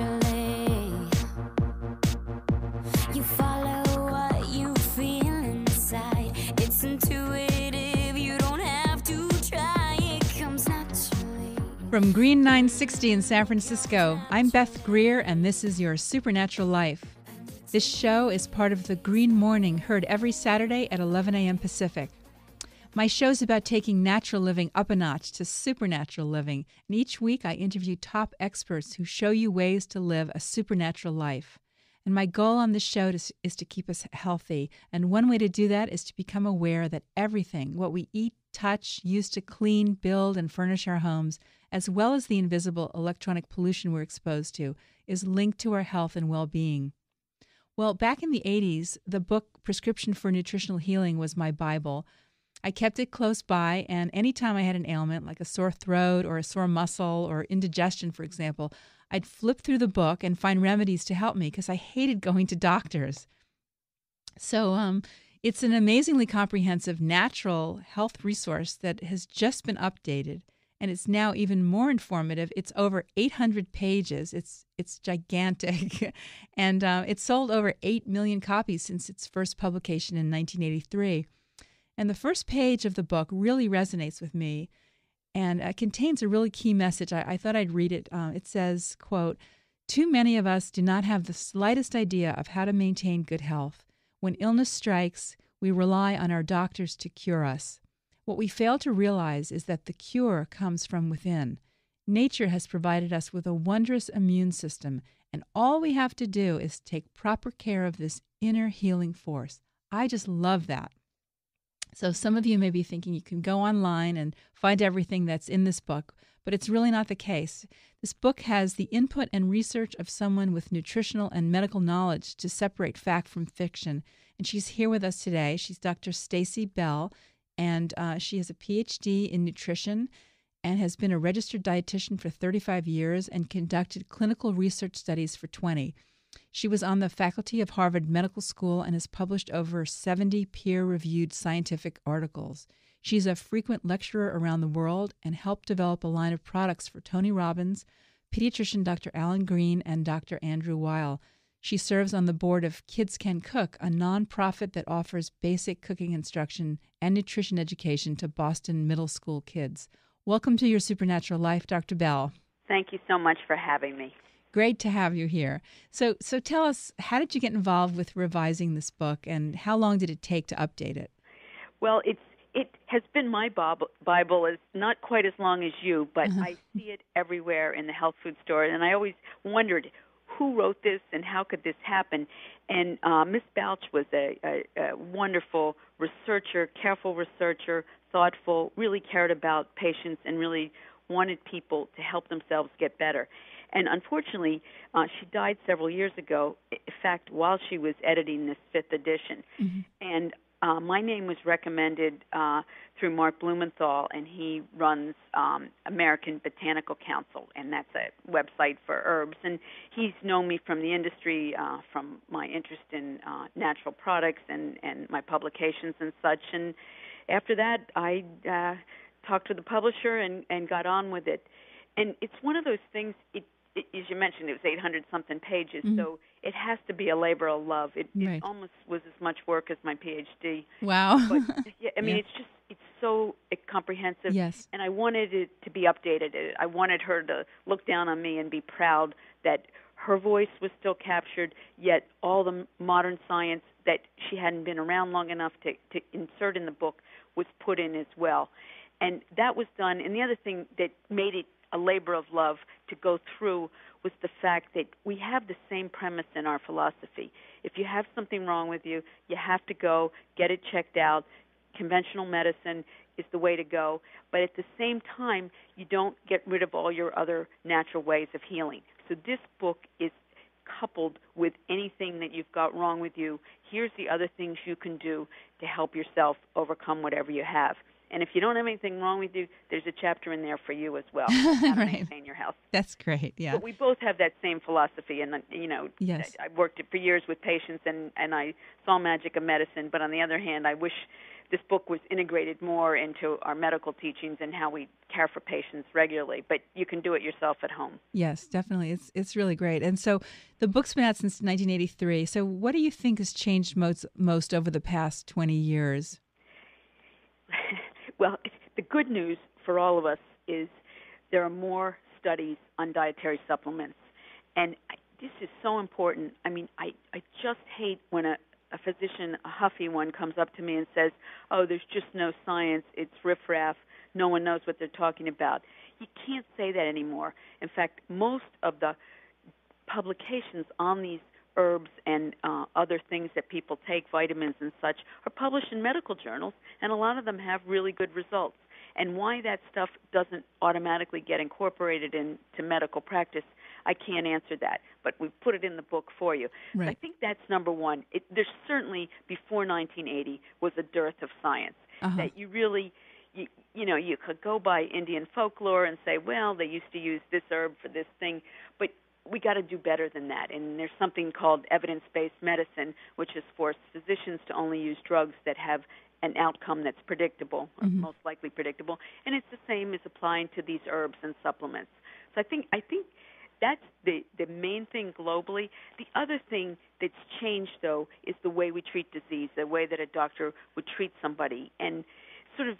naturally. You follow what you feel inside. It's intuitive, you don't have to try. It comes naturally. From Green 960 in San Francisco, I'm Beth Greer, and this is your Supernatural Life. This show is part of the Green Morning, heard every Saturday at 11 a.m. Pacific. My show's about taking natural living up a notch to supernatural living, and each week I interview top experts who show you ways to live a supernatural life. And my goal on this show is to keep us healthy, and one way to do that is to become aware that everything, what we eat, touch, use to clean, build, and furnish our homes, as well as the invisible electronic pollution we're exposed to, is linked to our health and well-being. Well, back in the 80s, the book Prescription for Nutritional Healing was my Bible. I kept it close by, and anytime I had an ailment, like a sore throat or a sore muscle or indigestion, for example, I'd flip through the book and find remedies to help me because I hated going to doctors. So it's an amazingly comprehensive natural health resource that has just been updated, and it's now even more informative. It's over 800 pages. It's gigantic, and it's sold over 8 million copies since its first publication in 1983. And the first page of the book really resonates with me, and it contains a really key message. I thought I'd read it. It says, quote, "Too many of us do not have the slightest idea of how to maintain good health. When illness strikes, we rely on our doctors to cure us. What we fail to realize is that the cure comes from within. Nature has provided us with a wondrous immune system, and all we have to do is take proper care of this inner healing force." I just love that. So some of you may be thinking you can go online and find everything that's in this book, but it's really not the case. This book has the input and research of someone with nutritional and medical knowledge to separate fact from fiction. And she's here with us today. She's Dr. Stacy Bell, and she has a Ph.D. in nutrition and has been a registered dietitian for 35 years and conducted clinical research studies for 20. She was on the faculty of Harvard Medical School and has published over 70 peer-reviewed scientific articles. She's a frequent lecturer around the world and helped develop a line of products for Tony Robbins, pediatrician Dr. Alan Green, and Dr. Andrew Weil. She serves on the board of Kids Can Cook, a nonprofit that offers basic cooking instruction and nutrition education to Boston middle school kids. Welcome to your Supernatural Life, Dr. Bell. Thank you so much for having me. Great to have you here. So tell us, how did you get involved with revising this book, and how long did it take to update it? Well, it has been my Bible, is not quite as long as you, but I see it everywhere in the health food store, and I always wondered who wrote this and how could this happen. And Miss Balch was a wonderful researcher, careful researcher, thoughtful, really cared about patients and really wanted people to help themselves get better. And unfortunately, she died several years ago, in fact, while she was editing this 5th edition. Mm-hmm. And my name was recommended through Mark Blumenthal, and he runs American Botanical Council, and that's a website for herbs. And he's known me from the industry, from my interest in natural products and my publications and such. And after that, I talked to the publisher and got on with it. And it's one of those things, as you mentioned, it was 800-something pages, so it has to be a labor of love. It almost was as much work as my Ph.D. Wow. But, yeah, I mean, it's so comprehensive, yes. And I wanted it to be updated. I wanted her to look down on me and be proud that her voice was still captured, yet all the modern science that she hadn't been around long enough to insert in the book was put in as well. And that was done. And the other thing that made it a labor of love to go through was the fact that we have the same premise in our philosophy. If you have something wrong with you, you have to go get it checked out. Conventional medicine is the way to go. But at the same time, you don't get rid of all your other natural ways of healing. So this book is coupled with anything that you've got wrong with you. Here's the other things you can do to help yourself overcome whatever you have. And if you don't have anything wrong with you, there's a chapter in there for you as well. How to maintain your health. That's great, yeah. But we both have that same philosophy. And, yes. I worked for years with patients, and I saw magic of medicine. But on the other hand, I wish this book was integrated more into our medical teachings and how we care for patients regularly. But you can do it yourself at home. Yes, definitely. It's really great. And so the book's been out since 1983. So what do you think has changed most over the past 20 years? Well, the good news for all of us is there are more studies on dietary supplements. And this is so important. I mean, I just hate when a physician, a huffy one, comes up to me and says, oh, there's just no science, it's riffraff, no one knows what they're talking about. You can't say that anymore. In fact, most of the publications on these herbs and other things that people take, vitamins and such, are published in medical journals, and a lot of them have really good results. And why that stuff doesn't automatically get incorporated into medical practice, I can't answer that, but we've put it in the book for you. Right. I think that's number one. There's certainly, before 1980, was a dearth of science, that you really, you could go by Indian folklore and say, well, they used to use this herb for this thing, but we got to do better than that. And there's something called evidence-based medicine, which has forced physicians to only use drugs that have an outcome that's predictable, or most likely predictable. And it's the same as applying to these herbs and supplements. So I think that's the main thing globally. The other thing that's changed, though, is the way we treat disease, the way that a doctor would treat somebody. And sort of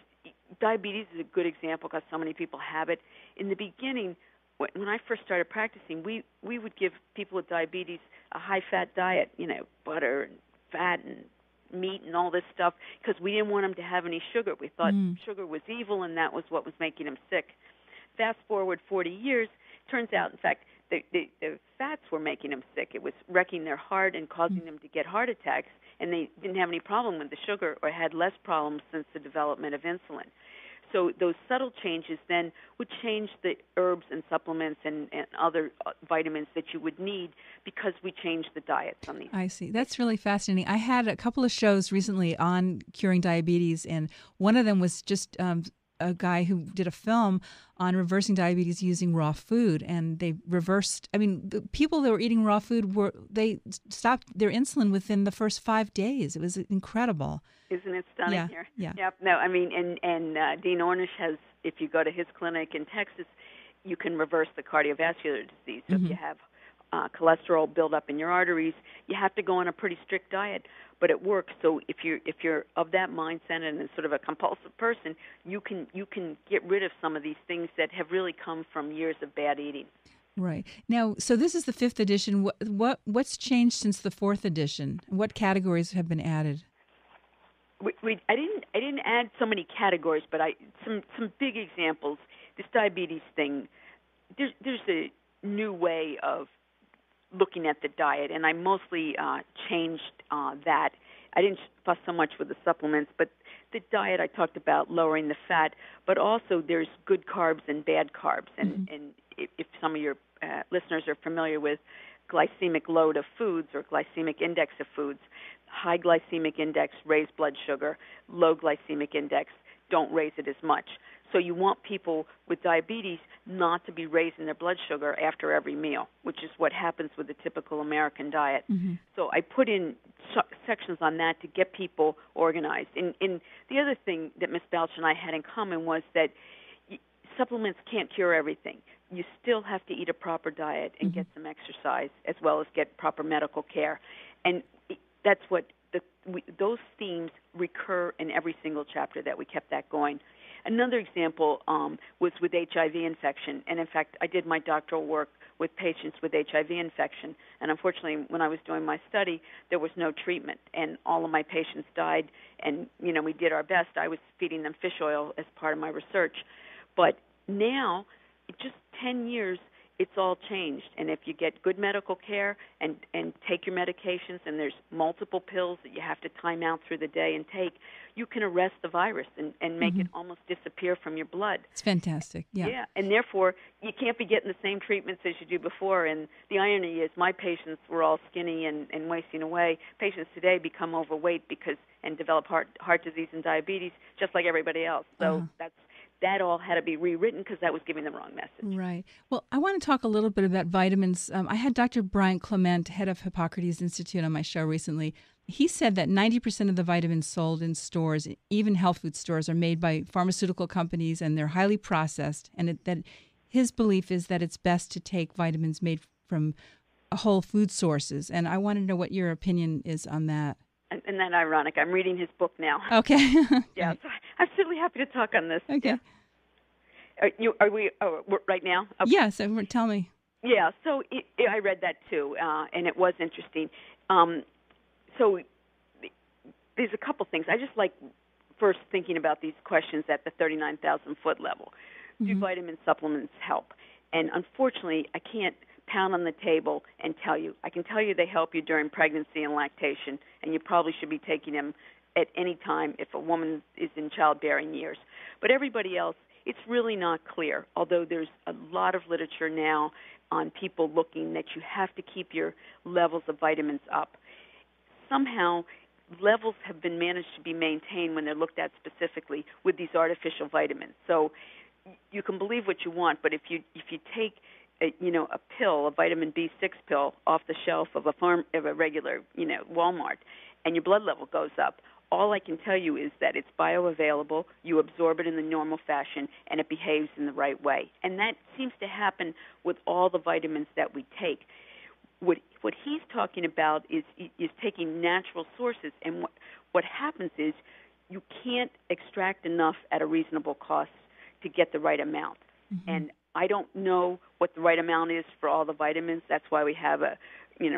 diabetes is a good example because so many people have it. In the beginning, when I first started practicing, we would give people with diabetes a high-fat diet, butter and fat and meat and all this stuff, because we didn't want them to have any sugar. We thought sugar was evil, and that was what was making them sick. Fast forward 40 years, turns out, in fact, the fats were making them sick. It was wrecking their heart and causing them to get heart attacks, and they didn't have any problem with the sugar or had less problems since the development of insulin. So those subtle changes then would change the herbs and supplements and other vitamins that you would need because we changed the diets on these. I see. That's really fascinating. I had a couple of shows recently on curing diabetes, and one of them was just a guy who did a film on reversing diabetes using raw food, and they reversed. I mean, the people that were eating raw food they stopped their insulin within the first 5 days. It was incredible. Isn't it stunning Yeah, here? yeah. Yep. No, I mean, and Dean Ornish has, if you go to his clinic in Texas, you can reverse the cardiovascular disease. So if you have cholesterol build up in your arteries, you have to go on a pretty strict diet, but it works. So if you're of that mindset and sort of a compulsive person, you can get rid of some of these things that have really come from years of bad eating. Right. Now, so this is the 5th edition. What's changed since the 4th edition? What categories have been added? I didn't add so many categories, but some big examples. This diabetes thing, there's a new way of looking at the diet, and I mostly changed that. I didn't fuss so much with the supplements, but the diet I talked about lowering the fat, but also there's good carbs and bad carbs. And if some of your listeners are familiar with glycemic load of foods or glycemic index of foods, high glycemic index raise blood sugar, low glycemic index don't raise it as much. So you want people with diabetes not to be raising their blood sugar after every meal, which is what happens with the typical American diet. So I put in sections on that to get people organized. And the other thing that Ms. Balch and I had in common was that supplements can't cure everything. You still have to eat a proper diet and get some exercise as well as get proper medical care. And that's what those themes recur in every single chapter that we kept that going. Another example was with HIV infection, and in fact, I did my doctoral work with patients with HIV infection, and unfortunately, when I was doing my study, there was no treatment, and all of my patients died, and, we did our best. I was feeding them fish oil as part of my research, but now, just 10 years, it's all changed. And if you get good medical care and take your medications, and there's multiple pills that you have to time out through the day and take, you can arrest the virus and make it almost disappear from your blood. It's fantastic. Yeah. Yeah, and therefore, you can't be getting the same treatments as you do before. And the irony is my patients were all skinny and wasting away. Patients today become overweight and develop heart disease and diabetes just like everybody else. So that all had to be rewritten because that was giving the wrong message. Right. Well, I want to talk a little bit about vitamins. I had Dr. Brian Clement, head of Hippocrates Institute, on my show recently. He said that 90% of the vitamins sold in stores, even health food stores, are made by pharmaceutical companies, and they're highly processed. And that his belief is that it's best to take vitamins made from whole food sources. And I want to know what your opinion is on that. Isn't that ironic? I'm reading his book now. Okay. Yeah, Right. so I'm certainly happy to talk on this. Okay. Yeah. Are we right now? Okay. Yes, tell me. Yeah, so I read that too, and it was interesting. So there's a couple things. I just like first thinking about these questions at the 39,000-foot level. Do vitamin supplements help? And unfortunately, I can't pound on the table and tell you. I can tell you they help you during pregnancy and lactation, and you probably should be taking them at any time if a woman is in childbearing years. But everybody else, it's really not clear, although there's a lot of literature now on people looking that you have to keep your levels of vitamins up. Somehow, levels have been managed to be maintained when they're looked at specifically with these artificial vitamins. So you can believe what you want, but if you take a pill, a vitamin B6 pill off the shelf of a regular, Walmart, and your blood level goes up, all I can tell you is that it's bioavailable, you absorb it in the normal fashion, and it behaves in the right way. And that seems to happen with all the vitamins that we take. What he's talking about is taking natural sources, and what happens is you can't extract enough at a reasonable cost to get the right amount. And I don't know what the right amount is for all the vitamins. That's why we have a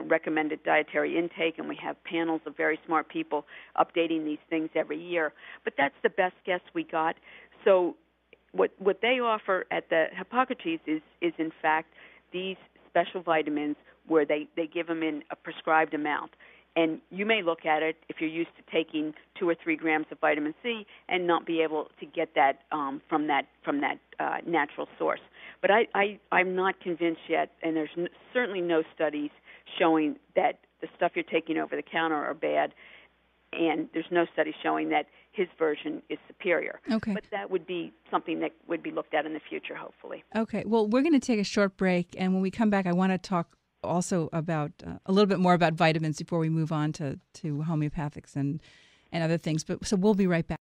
recommended dietary intake, and we have panels of very smart people updating these things every year. But that's the best guess we got. So what they offer at the Hippocrates is in fact these special vitamins where they give them in a prescribed amount. And you may look at it if you're used to taking 2 or 3 grams of vitamin C and not be able to get that from that natural source. But I'm not convinced yet, and there's certainly no studies showing that the stuff you're taking over the counter are bad, and there's no study showing that his version is superior. Okay. But that would be something that would be looked at in the future, hopefully. Okay. Well, we're going to take a short break, and when we come back, I want to talk also about a little bit more about vitamins before we move on to homeopathics and other things. So we'll be right back.